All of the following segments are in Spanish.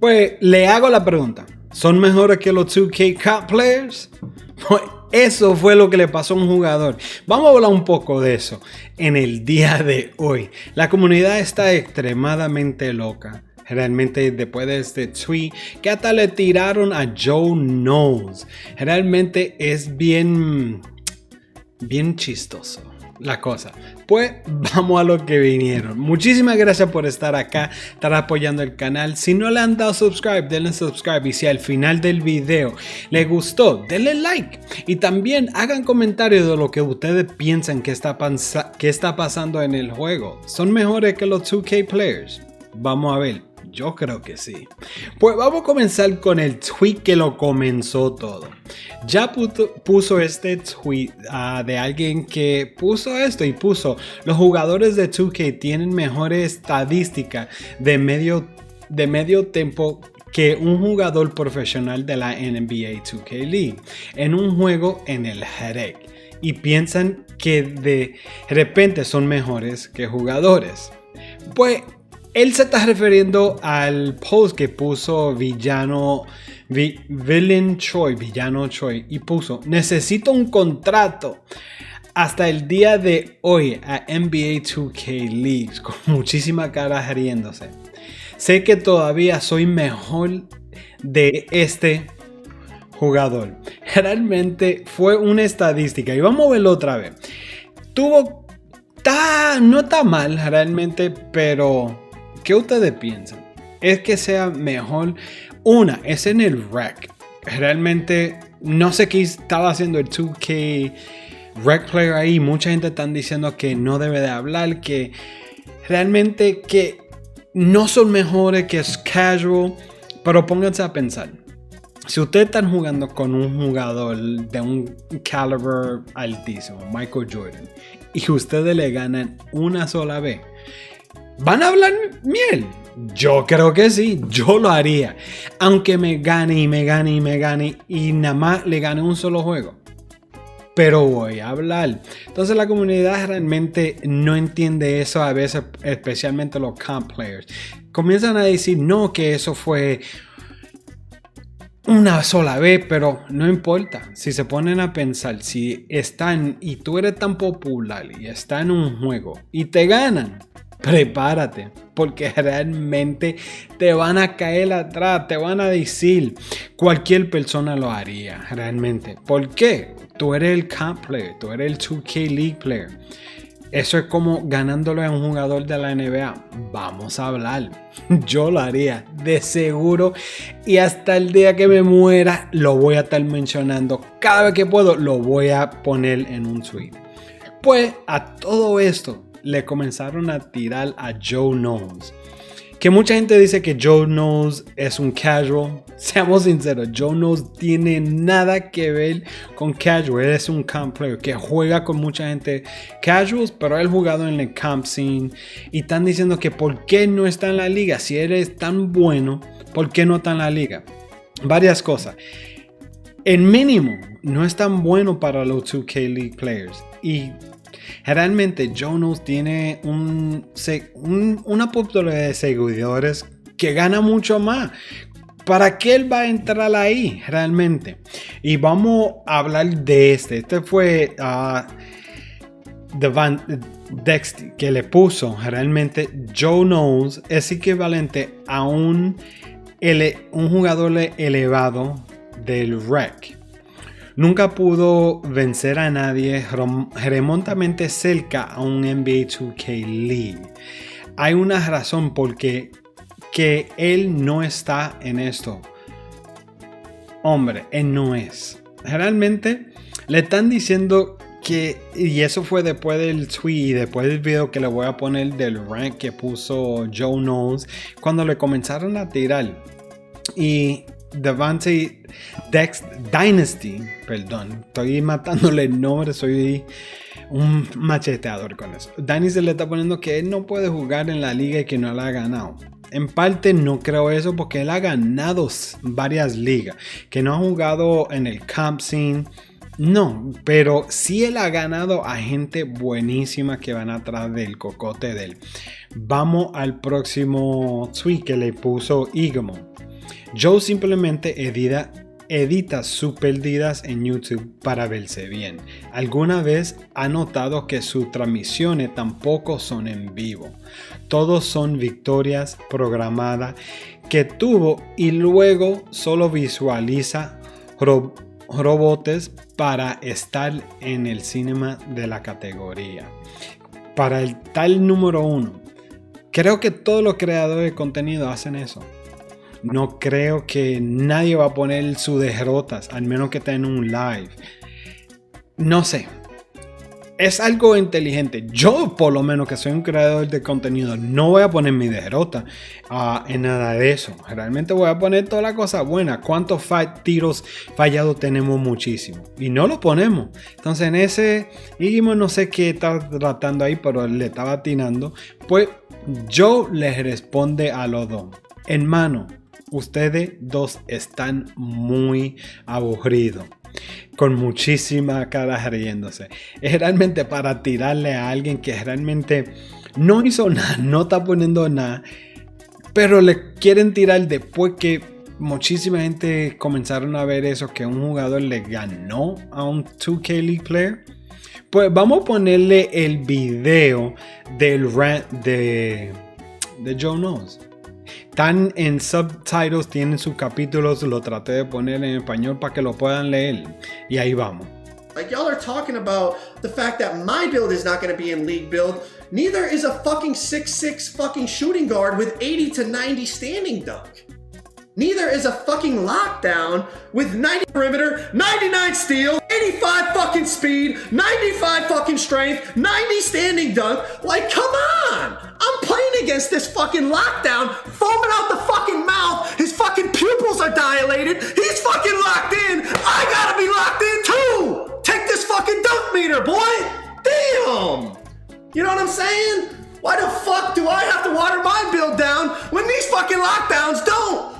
Pues le hago la pregunta. ¿Son mejores que los 2K Cup Players? Pues eso fue lo que le pasó a un jugador. Vamos a hablar un poco de eso en el día de hoy. La comunidad está extremadamente loca. Realmente después de este tweet que hasta le tiraron a Joe Knowles. Realmente es bien chistoso la cosa. Pues vamos a lo que vinieron. Muchísimas gracias por estar acá, estar apoyando el canal. Si no le han dado subscribe, denle subscribe. Y si al final del video les gustó, denle like. Y también hagan comentarios de lo que ustedes piensan que está pasando en el juego. ¿Son mejores que los 2K players? Vamos a ver. Yo creo que sí. Pues vamos a comenzar con el tweet que lo comenzó todo. Ya puso este tweet de alguien que puso esto y puso: los jugadores de 2K tienen mejores estadísticas de medio tiempo que un jugador profesional de la NBA 2K League en un juego en el Headache. Y piensan que de repente son mejores que jugadores. Pues él se está refiriendo al post que puso Villano Choi y puso: necesito un contrato hasta el día de hoy a NBA 2K Leagues, con muchísima cara riéndose. Sé que todavía soy mejor de este jugador. Realmente fue una estadística y vamos a verlo otra vez. No está mal realmente, pero ¿qué ustedes piensan? ¿Es que sea mejor? Es en el rec. Realmente no sé qué estaba haciendo el 2K rec player ahí. Mucha gente está diciendo que no debe de hablar, que realmente que no son mejores, que es casual. Pero pónganse a pensar. Si ustedes están jugando con un jugador de un caliber altísimo, Michael Jordan, y ustedes le ganan una sola vez, ¿van a hablar miel? Yo creo que sí, yo lo haría. Aunque me gane y nada más le gane un solo juego. Pero voy a hablar. Entonces la comunidad realmente no entiende eso a veces, especialmente los comp players. Comienzan a decir no, que eso fue una sola vez, pero no importa. Si se ponen a pensar, si están y tú eres tan popular y está en un juego y te ganan, prepárate, porque realmente te van a caer atrás, te van a decir. Cualquier persona lo haría, realmente. ¿Por qué? Tú eres el comp player, tú eres el 2K League player. Eso es como ganándole a un jugador de la NBA. Vamos a hablar. Yo lo haría, de seguro. Y hasta el día que me muera, lo voy a estar mencionando. Cada vez que puedo, lo voy a poner en un tweet. Pues a todo esto le comenzaron a tirar a Joe Knowles. Que mucha gente dice que Joe Knowles es un casual. Seamos sinceros, Joe Knowles tiene nada que ver con casual. Él es un comp player que juega con mucha gente casuals, pero él ha jugado en el comp scene. Y están diciendo que por qué no está en la liga. Si él es tan bueno, ¿por qué no está en la liga? Varias cosas. El mínimo no es tan bueno para los 2K League players. Y realmente Joe Knowles tiene una popularidad de seguidores que gana mucho más. ¿Para qué él va a entrar ahí realmente? Y vamos a hablar de este. Este fue Dexty, que le puso realmente Joe Knowles es equivalente a un jugador elevado del rec. Nunca pudo vencer a nadie remotamente cerca a un NBA 2K League. Hay una razón por qué que él no está en esto. Hombre, él no es. Realmente le están diciendo que, y eso fue después del tweet y después del video que le voy a poner del rank que puso Joe Knowles, cuando le comenzaron a tirar. Y Devante Dynasty, perdón, estoy matándole el nombre, soy un macheteador con eso. Dynasty le está poniendo que él no puede jugar en la liga y que no la ha ganado. En parte no creo eso, porque él ha ganado varias ligas, que no ha jugado en el comp scene. No, pero sí él ha ganado a gente buenísima que van atrás del cocote de él. Vamos al próximo tweet que le puso Igamo. Joe simplemente edita sus pérdidas en YouTube para verse bien. ¿Alguna vez ha notado que sus transmisiones tampoco son en vivo? Todos son victorias programadas que tuvo y luego solo visualiza robots para estar en el cinema de la categoría. Para el tal número 1, creo que todos los creadores de contenido hacen eso. No creo que nadie va a poner sus derrotas, al menos que esté en un live. No sé. Es algo inteligente. Yo, por lo menos, que soy un creador de contenido, no voy a poner mi derrota en nada de eso. Realmente voy a poner toda la cosa buena. ¿Cuántos tiros fallados tenemos? Muchísimo. Y no lo ponemos. Entonces, en ese, Igimo no sé qué estaba tratando ahí, pero le estaba atinando. Pues, yo les responde a los dos. Hermano, ustedes dos están muy aburridos, con muchísima cara riéndose. Es realmente para tirarle a alguien que realmente no hizo nada, no está poniendo nada, pero le quieren tirar después que muchísima gente comenzaron a ver eso, que un jugador le ganó a un 2K League player. Pues vamos a ponerle el video del rant de Joe Knows. Están en subtitles, tienen sus capítulos, lo traté de poner en español para que lo puedan leer. Y ahí vamos. Like, y'all are talking about the fact that my build is not going to be in league build. Neither is a fucking 6'6" fucking shooting guard with 80 to 90 standing dunk. Neither is a fucking lockdown with 90 perimeter, 99 steal, 85 fucking speed, 95 fucking strength, 90 standing dunk. Like, come on! I'm playing against this fucking lockdown, foaming out the fucking mouth. His fucking pupils are dilated. He's fucking locked in. I gotta be locked in too. Take this fucking dunk meter, boy. Damn. You know what I'm saying? Why the fuck do I have to water my build down when these fucking lockdowns don't?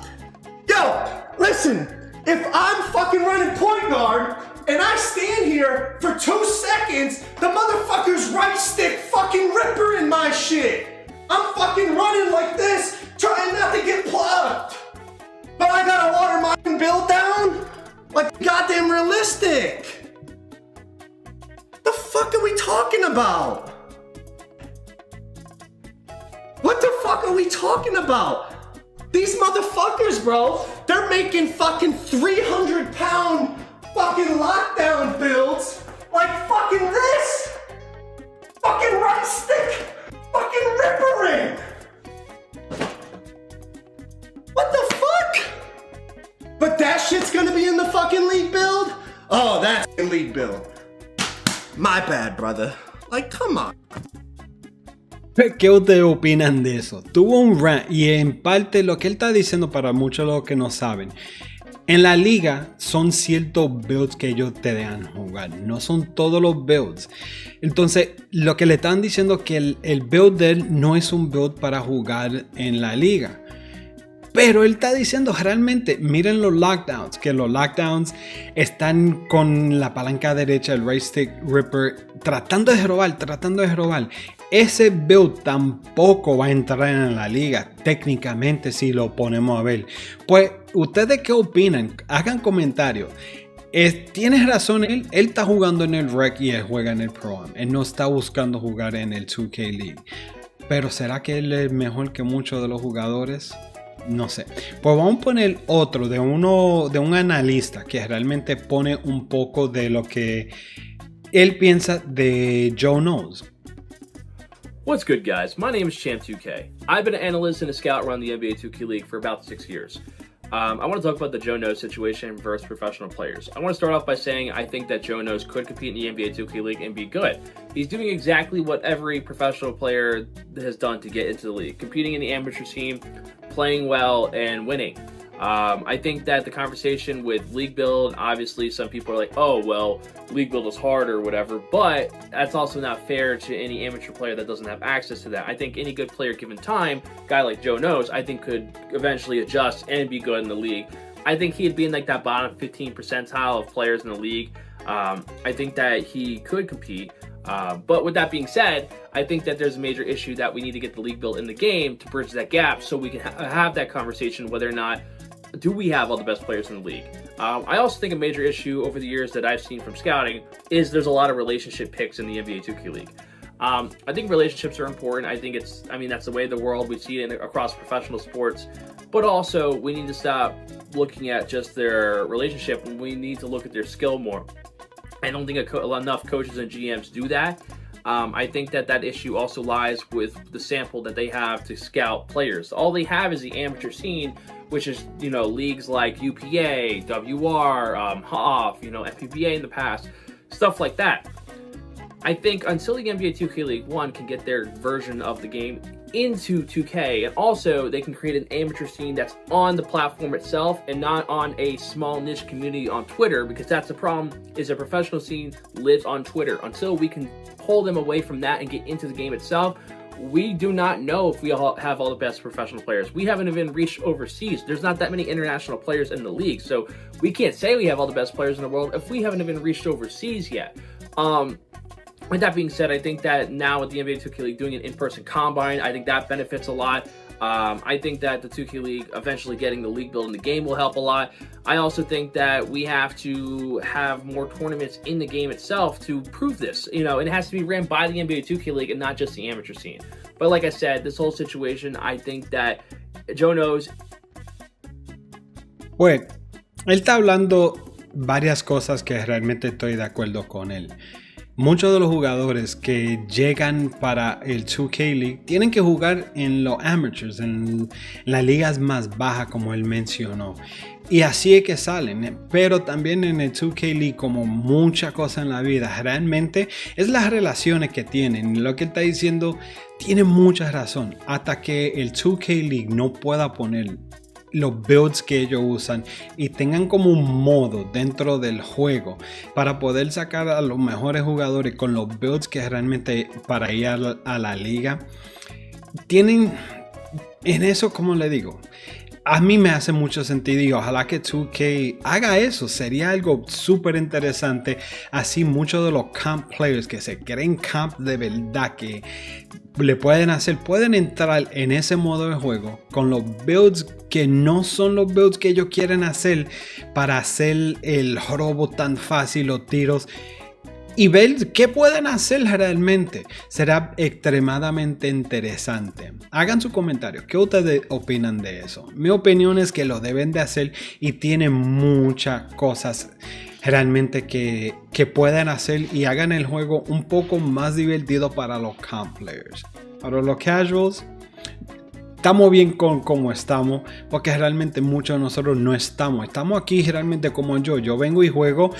Yo, listen, if I'm fucking running point guard and I stand here for 2 seconds, the motherfucker's right stick fucking ripper in my shit. I'm fucking running like this, trying not to get plugged. But I gotta water my build down? Like, goddamn realistic. The fuck are we talking about? What the fuck are we talking about? These motherfuckers, bro, they're making fucking 300-pound fucking lockdown builds like fucking this. Fucking right stick, fucking rippering. What the fuck? But that shit's gonna be in the fucking league build? Oh, that's in league build. My bad, brother. Like, come on. ¿Qué ustedes opinan de eso? Tuvo un rant y en parte lo que él está diciendo, para muchos de los que no saben, en la liga son ciertos builds que ellos te dejan jugar, no son todos los builds. Entonces lo que le están diciendo es que el build de él no es un build para jugar en la liga. Pero él está diciendo realmente, miren los lockdowns, que los lockdowns están con la palanca derecha, el right stick ripper, tratando de robar. Ese build tampoco va a entrar en la liga, técnicamente, si lo ponemos a ver. Pues, ¿ustedes qué opinan? Hagan comentarios. Tienes razón, él está jugando en el rec y él juega en el Pro-Am. Él no está buscando jugar en el 2K League. Pero ¿será que él es mejor que muchos de los jugadores? No sé. Pues vamos a poner otro de un analista que realmente pone un poco de lo que él piensa de Joe Knows. What's good, guys? My name is Champ2K. I've been an analyst and a scout around the NBA 2K League for about 6 years. I want to talk about the Joe Knows situation versus professional players. I want to start off by saying I think that Joe Knows could compete in the NBA 2K League and be good. He's doing exactly what every professional player has done to get into the league, competing in the amateur scene, playing well, and winning. I think that the conversation with league build, obviously some people are like, oh, well, league build is hard or whatever, but that's also not fair to any amateur player that doesn't have access to that. I think any good player given time, guy like Joe Knows, I think could eventually adjust and be good in the league. I think he'd be in like that bottom 15 percentile of players in the league. I think that he could compete. But with that being said, I think that there's a major issue that we need to get the league built in the game to bridge that gap so we can have that conversation whether or not do we have all the best players in the league? I also think a major issue over the years that I've seen from scouting is there's a lot of relationship picks in the NBA 2K League. I think relationships are important. I mean, that's the way of the world. We see it across professional sports. But also, we need to stop looking at just their relationship. We need to look at their skill more. I don't think enough coaches and GMs do that. I think that issue also lies with the sample that they have to scout players. All they have is the amateur scene, which is, leagues like UPA, WR, HOF, FPBA in the past, stuff like that. I think until the NBA 2K League 1 can get their version of the game into 2K, and also they can create an amateur scene that's on the platform itself and not on a small niche community on Twitter, because that's the problem, is a professional scene lives on Twitter. Until we can pull them away from that and get into the game itself, we do not know if we all have all the best professional players. We haven't even reached overseas. There's not that many international players in the league, so we can't say we have all the best players in the world if we haven't even reached overseas yet. With that being said, I think that now with the NBA 2K League doing an in-person combine, I think that benefits a lot. I think that the 2K League eventually getting the league build in the game will help a lot. I also think that we have to have more tournaments in the game itself to prove this. It has to be ran by the NBA 2K League and not just the amateur scene. But like I said, this whole situation, I think that Joe knows. Bueno, él está hablando varias cosas que realmente estoy de acuerdo con él. Muchos de los jugadores que llegan para el 2K League tienen que jugar en los amateurs, en las ligas más bajas, como él mencionó. Y así es que salen. Pero también en el 2K League, como muchas cosas en la vida, realmente es las relaciones que tienen. Lo que él está diciendo tiene mucha razón. Hasta que el 2K League no pueda poner los builds que ellos usan y tengan como un modo dentro del juego para poder sacar a los mejores jugadores con los builds que realmente para ir a la liga, tienen en eso, como le digo, a mí me hace mucho sentido y ojalá que 2K haga eso. Sería algo súper interesante. Así muchos de los camp players que se creen camp de verdad, que le pueden entrar en ese modo de juego con los builds que no son los builds que ellos quieren hacer para hacer el robo tan fácil, los tiros, y ver qué pueden hacer realmente. Será extremadamente interesante. Hagan sus comentarios. ¿Qué ustedes opinan de eso? Mi opinión es que lo deben de hacer y tienen muchas cosas realmente que pueden hacer y hagan el juego un poco más divertido para los camp players. Para los casuals, estamos bien con como estamos, porque realmente muchos de nosotros no estamos. Estamos aquí realmente como yo. Yo vengo y juego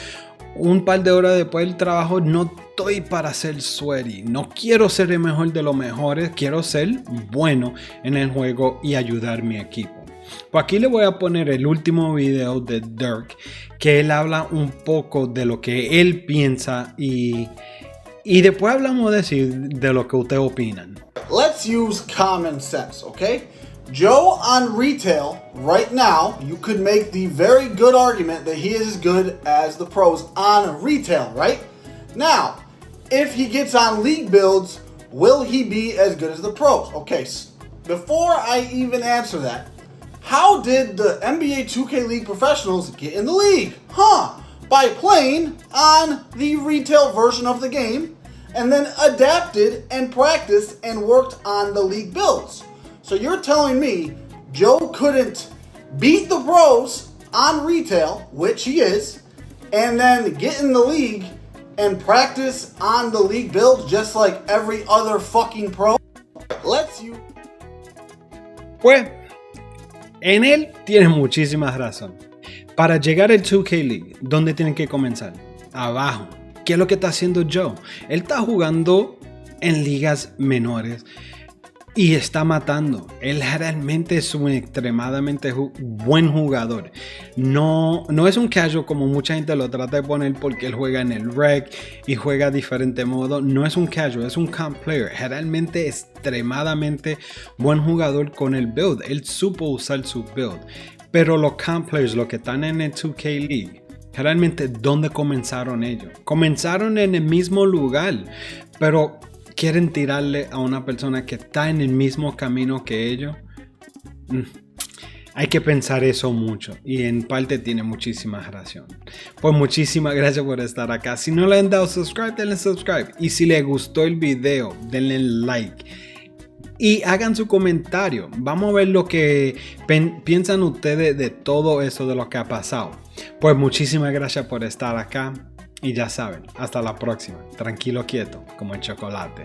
un par de horas después del trabajo. No estoy para ser sweaty. No quiero ser el mejor de los mejores. Quiero ser bueno en el juego y ayudar a mi equipo. Pues aquí le voy a poner el último video de Dirk, que él habla un poco de lo que él piensa y después hablamos de lo que ustedes opinan. Let's use common sense, okay? Joe on retail right now, you could make the very good argument that he is as good as the pros on retail, right? Now, if he gets on league builds, will he be as good as the pros? Okay, before I even answer that, how did the NBA 2K League professionals get in the league? By playing on the retail version of the game and then adapted and practiced and worked on the league builds. So you're telling me Joe couldn't beat the pros on retail, which he is, and then get in the league and practice on the league build just like every other fucking pro? Pues, en él tiene muchísima razón. Para llegar al 2K League, ¿dónde tienen que comenzar? Abajo. ¿Qué es lo que está haciendo Joe? Él está jugando en ligas menores y está matando. Él realmente es un extremadamente buen jugador. No es un casual como mucha gente lo trata de poner, porque él juega en el rec y juega a diferente modo. No es un casual, es un camp player. Realmente extremadamente buen jugador con el build. Él supo usar su build. Pero los camp players, los que están en el 2K League, realmente, ¿dónde comenzaron ellos? Comenzaron en el mismo lugar, pero quieren tirarle a una persona que está en el mismo camino que ellos. Hay que pensar eso mucho y en parte tiene muchísima razón. Pues muchísimas gracias por estar acá. Si no le han dado subscribe, denle subscribe. Y si les gustó el video, denle like. Y hagan su comentario. Vamos a ver lo que piensan ustedes de todo eso de lo que ha pasado. Pues muchísimas gracias por estar acá. Y ya saben, hasta la próxima. Tranquilo, quieto, como el chocolate.